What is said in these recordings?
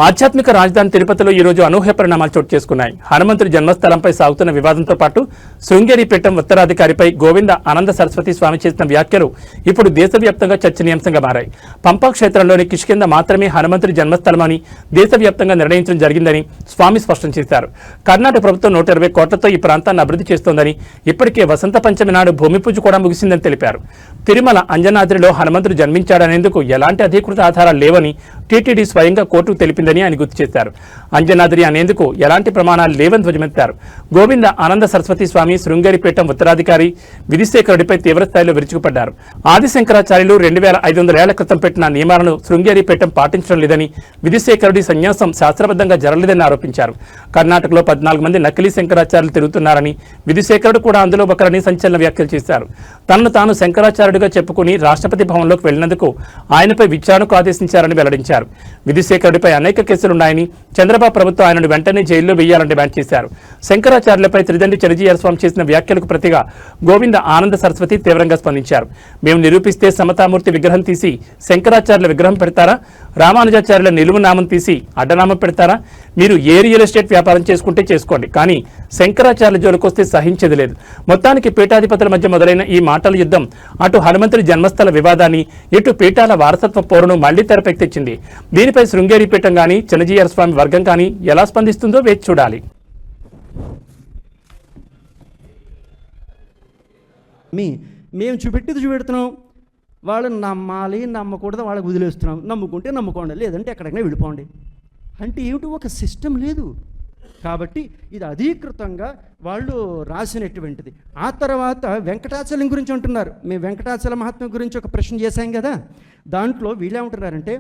ఆధ్యాత్మిక రాజధాని తిరుపతిలో ఈ రోజు అనూహ్య పరిణామాలు చోటు చేసుకున్నాయి. హనుమంతుడి జన్మస్థలంపై సాగుతున్న వివాదంతో పాటు శృంగేరి పీఠం ఉత్తరాధికారిపై గోవింద ఆనంద సరస్వతి స్వామి చేసిన వ్యాఖ్యలు ఇప్పుడు దేశవ్యాప్తంగా చర్చనీయాంశంగా మారాయి. పంపా క్షేత్రంలోని కిష్కింద మాత్రమే హనుమంతుడి జన్మస్థలమని దేశవ్యాప్తంగా నిర్ణయించడం జరిగిందని స్వామి స్పష్టం చేశారు. కర్ణాటక ప్రభుత్వం 120 కోట్లతో ఈ ప్రాంతాన్ని అభివృద్ధి చేస్తోందని, ఇప్పటికే వసంత పంచమి నాడు భూమి పూజ కూడా ముగిసిందని తెలిపారు. తిరుమల అంజనాద్రిలో హనుమంతుడు జన్మించాడనేందుకు ఎలాంటి అధికృత ఆధారాలు లేవని టీటీడీ స్వయంగా కోర్టుకు తెలిపిందని ఆయన గుర్తు చేశారు. అంజనాద్రి అనేందుకు ఎలాంటి ప్రమాణాలు లేవని ధ్వజమెత్తారు. గోవింద ఆనంద సరస్వతి స్వామి శృంగేరి పీఠం ఉత్తరాధికారి విధిశేఖరుడిపై తీవ్రస్థాయిలో విరుచుకుపడ్డారు. ఆదిశంకరాచార్యులు 2500 ఏళ్ల క్రితం పెట్టిన నియమాలను శృంగేరి పీఠం పాటించడం లేదని, విధిశేఖరుడి సన్యాసం శాస్త్రబద్ధంగా జరగలేదని ఆరోపించారు. కర్ణాటకలో 14 మంది నకిలీ శంకరాచార్యులు తిరుగుతున్నారని, విధిశేఖరుడు కూడా అందులో ఒకరని సంచలన వ్యాఖ్యలు చేశారు. తనను తాను శంకరాచార్యుడిగా చెప్పుకుని రాష్ట్రపతి భవన్లోకి వెళ్లినందుకు ఆయనపై విచారణకు ఆదేశించారని వెల్లడించారు. విధిశేఖరుడిపై అనేక కేసులున్నాయని, చంద్రబాబు ప్రభుత్వం ఆయనను వెంటనే జైల్లో వేయాలని డిమాండ్ చేశారు. శంకరాచార్యులపై త్రిదండి చిరంజీవి స్వామి చేసిన వ్యాఖ్యలకు ప్రతిగా గోవింద ఆనంద సరస్వతి తీవ్రంగా స్పందించారు. మేము నిరూపిస్తే సమతామూర్తి విగ్రహం తీసి శంకరాచార్యుల విగ్రహం పెడతారా? రామానుజాచార్యుల నిలువు నామం తీసి అడ్డనామం పెడతారా? మీరు ఏ రియల్ ఎస్టేట్ వ్యాపారం చేసుకుంటే చేసుకోండి, కానీ శంకరాచార్యుల జోలికొస్తే సహించేది లేదు. మొత్తానికి పీఠాధిపతుల మధ్య మొదలైన ఈ మాటల యుద్ధం అటు హనుమంతుడి జన్మస్థల వివాదాన్ని, ఇటు పీఠాల వారసత్వ పోరును మళ్లీ తెరపెక్కించింది. దీనిపై శృంగేరి పీఠం కానీ, చిన్నజీయర్ స్వామి వర్గం కానీ ఎలా స్పందిస్తుందో వేచి చూడాలి. మేము చూపెడుతున్నాం, వాళ్ళు నమ్మాలి నమ్మకూడదు వాళ్ళకి వదిలేస్తున్నాం. నమ్ముకుంటే నమ్ముకోండి, లేదంటే ఎక్కడికైనా వెళ్ళిపోండి అంటే ఏమిటి, ఒక సిస్టమ్ లేదు. కాబట్టి ఇది అధీకృతంగా వాళ్ళు రాసినటువంటిది. ఆ తర్వాత వెంకటాచలం గురించి అంటున్నారు. మేము వెంకటాచల మహాత్మ్యం గురించి ఒక ప్రశ్న చేశాం కదా, దాంట్లో వీళ్ళు ఏమంటున్నారంటే,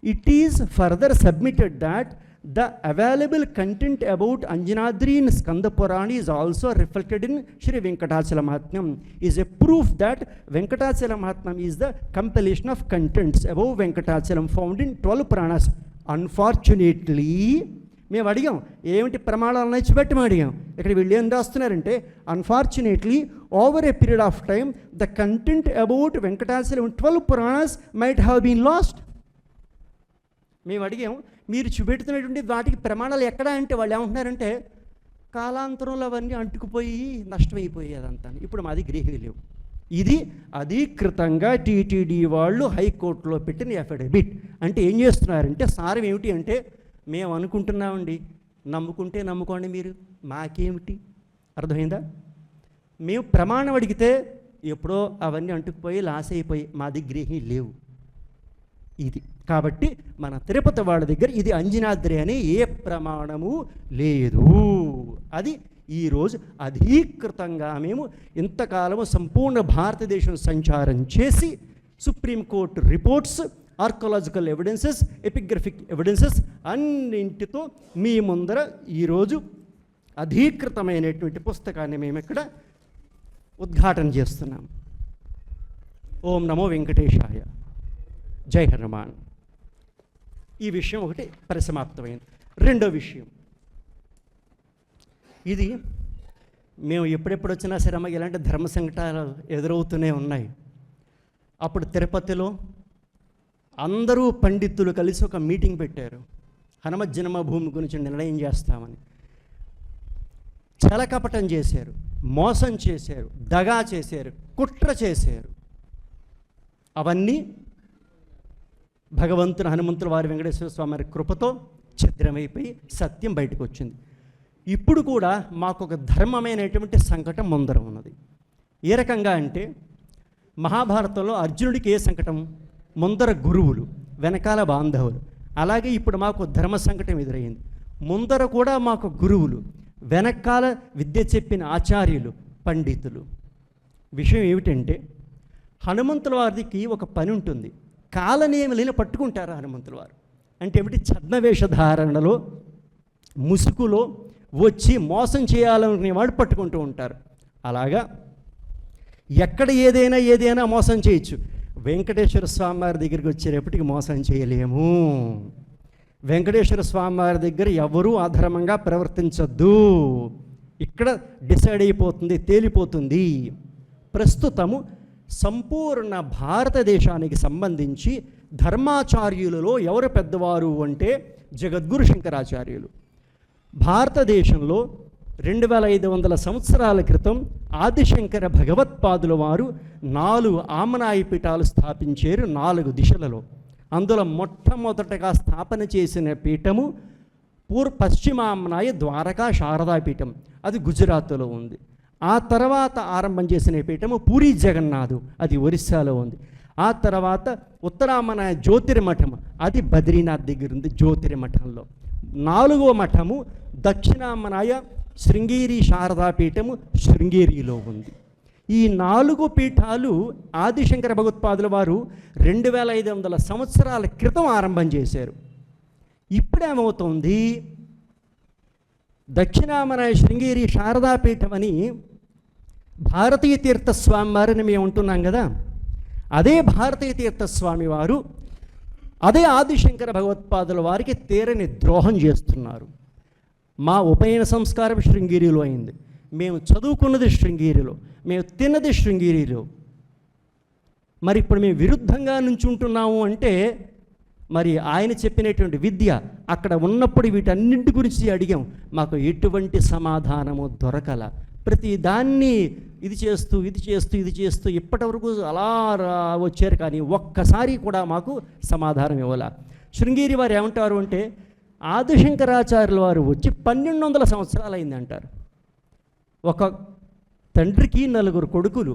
it is further submitted that the available content about Anjanadri in Skanda Purana is also reflected in Shri Venkatachala Mahatmyam is a proof that Venkatachala Mahatmyam is the compilation of contents above Venkatachalam found in 12 Puranas. Unfortunately, మేము అడిగాం ఏమిటి ప్రమాణాలను ఇచ్చిపెట్టి అడిగాం. ఇక్కడ వీళ్ళు ఏం రాస్తున్నారంటే, unfortunately over a period of time the content about Venkatachalam 12 Puranas might have been lost. మేము అడిగాం మీరు చూపెడుతున్నటువంటి వాటికి ప్రమాణాలు ఎక్కడ అంటే, వాళ్ళు ఏమంటున్నారంటే కాలాంతరంలో అవన్నీ అంటుకుపోయి నష్టమైపోయేదంతా. ఇప్పుడు మాది గ్రీహీ లేవు. ఇది అధీకృతంగా టీటీడీ వాళ్ళు హైకోర్టులో పెట్టిన అఫిడవిట్. అంటే ఏం చేస్తున్నారంటే, సారం ఏమిటి అంటే, మేము అనుకుంటున్నామండి, నమ్ముకుంటే నమ్ముకోండి, మీరు మాకేమిటి, అర్థమైందా? మేము ప్రమాణం అడిగితే ఎప్పుడో అవన్నీ అంటుకుపోయి లాస్ అయిపోయి మాది గ్రీహీ లేవు. ఇది కాబట్టి మన తిరుపతి వాళ్ళ దగ్గర ఇది అంజనాద్రి అనే ఏ ప్రమాణము లేదు. అది ఈరోజు అధీకృతంగా మేము ఇంతకాలము సంపూర్ణ భారతదేశం సంచారం చేసి supreme court reports, archaeological evidences, epigraphic evidences అన్నింటితో మీ ముందర ఈరోజు అధీకృతమైనటువంటి పుస్తకాన్ని మేము ఇక్కడ ఉద్ఘాటన చేస్తున్నాం. ఓం నమో వెంకటేశాయ, జై హనుమాన్. ఈ విషయం ఒకటి పరిసమాప్తమైంది. రెండో విషయం, ఇది మేము ఎప్పుడెప్పుడు వచ్చినా సరే మాకు ఇలాంటి ధర్మ సంకటాలు ఎదురవుతూనే ఉన్నాయి. అప్పుడు తిరుపతిలో అందరూ పండితులు కలిసి ఒక మీటింగ్ పెట్టారు. హనుమత్ జన్మభూమి గురించి నిర్ణయం చేస్తామని. చలకపటం చేశారు, మోసం చేశారు, దగా చేశారు, కుట్ర చేశారు. అవన్నీ భగవంతుని హనుమంతుల వారి వెంకటేశ్వర స్వామి వారి కృపతో ఛద్రమైపోయి సత్యం బయటకు వచ్చింది. ఇప్పుడు కూడా మాకు ఒక ధర్మమైనటువంటి సంకటం ముందర ఉన్నది. ఏ రకంగా అంటే, మహాభారతంలో అర్జునుడికి ఏ సంకటం? ముందర గురువులు, వెనకాల బాంధవులు. అలాగే ఇప్పుడు మాకు ధర్మ సంకటం ఎదురైంది. ముందర కూడా మాకు గురువులు, వెనకాల విద్య చెప్పిన ఆచార్యులు, పండితులు. విషయం ఏమిటంటే, హనుమంతుల వారికి ఒక పని ఉంటుంది. కాలనియములను పట్టుకుంటారు హనుమంతుల వారు. అంటే ఏమిటి? ఛద్మవేషధారణలో, ముసుగులో వచ్చి మోసం చేయాలనుకునేవాడు పట్టుకుంటూ ఉంటారు. అలాగా ఎక్కడ ఏదైనా మోసం చేయొచ్చు. వెంకటేశ్వర స్వామి వారి దగ్గరికి వచ్చేటప్పటికి మోసం చేయలేము. వెంకటేశ్వర స్వామి వారి దగ్గర ఎవరూ అధర్మంగా ప్రవర్తించద్దు. ఇక్కడ డిసైడ్ అయిపోతుంది, తేలిపోతుంది. ప్రస్తుతము సంపూర్ణ భారతదేశానికి సంబంధించి ధర్మాచార్యులలో ఎవరు పెద్దవారు అంటే జగద్గురు శంకరాచార్యులు. భారతదేశంలో 2500 సంవత్సరాల క్రితం ఆదిశంకర భగవత్పాదుల వారు 4 ఆమనాయి పీఠాలు స్థాపించారు 4 దిశలలో. అందులో మొట్టమొదటగా స్థాపన చేసిన పీఠము పశ్చిమామనాయ ద్వారకా శారదాపీఠం, అది గుజరాత్లో ఉంది. ఆ తర్వాత ఆరంభం చేసిన పీఠము పూరి జగన్నాథు, అది ఒరిస్సాలో ఉంది. ఆ తర్వాత ఉత్తరామనాయ జ్యోతిర్మఠం, అది బద్రీనాథ్ దగ్గర ఉంది జ్యోతిర్మఠంలో. 4వ మఠము దక్షిణామనాయ శృంగేరి శారదాపీఠము శృంగేరిలో ఉంది. ఈ 4 పీఠాలు ఆదిశంకర భగవత్పాదుల వారు 2500 సంవత్సరాల క్రితం ఆరంభం చేశారు. ఇప్పుడేమవుతుంది, దక్షిణామనాయ శృంగేరి శారదాపీఠం అని భారతీయ తీర్థస్వామి వారిని మేము ఉంటున్నాం కదా, అదే భారతీయ తీర్థస్వామి వారు అదే ఆదిశంకర భగవత్పాదుల వారికి తీరని ద్రోహం చేస్తున్నారు. మా ఉపనయన సంస్కారం శృంగేరిలో అయింది, మేము చదువుకున్నది శృంగేరిలో, మేము తిన్నది శృంగేరిలో. మరి ఇప్పుడు మేము విరుద్ధంగా నుంచుంటున్నాము అంటే మరి ఆయన చెప్పినటువంటి విద్య అక్కడ ఉన్నప్పుడు వీటన్నింటి గురించి అడిగాం, మాకు ఎటువంటి సమాధానము దొరకల. ప్రతి దాన్ని ఇది చేస్తూ ఇప్పటివరకు అలా వచ్చారు, కానీ ఒక్కసారి కూడా మాకు సమాధానం ఇవ్వాల. శృంగేరి వారు ఏమంటారు అంటే, ఆదిశంకరాచార్యుల వారు వచ్చి 1200 సంవత్సరాలు అయింది అంటారు. ఒక తండ్రికి 4 కొడుకులు,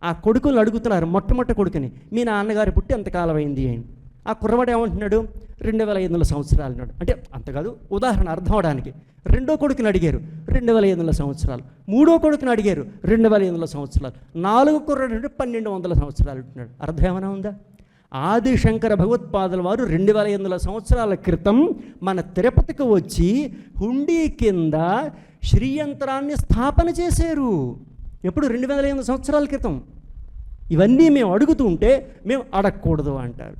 ఆ కొడుకులు అడుగుతున్నారు, మొట్టమొదటి కొడుకుని, మీ నాన్నగారు పుట్టి ఎంతకాలం అయింది అని. ఆ కుర్రవాడు ఏమంటున్నాడు, 2500 సంవత్సరాలు అన్నాడు. అంటే అంత కాదు, ఉదాహరణ అర్థం అవడానికి. 2వ కొడుకుని అడిగారు 2500 సంవత్సరాలు, 3వ కొడుకుని అడిగారు 2500 సంవత్సరాలు, 4వ కుర్రాడు 1200 సంవత్సరాలు అంటున్నాడు. అర్థం ఏమైనా ఉందా? ఆదిశంకర భగవత్పాదుల వారు 2500 సంవత్సరాల క్రితం మన తిరుపతికి వచ్చి హుండీ కింద శ్రీయంత్రాన్ని స్థాపన చేశారు. ఎప్పుడు? 2500 సంవత్సరాల క్రితం. ఇవన్నీ మేము అడుగుతుంటే మేము అడగకూడదు అంటారు.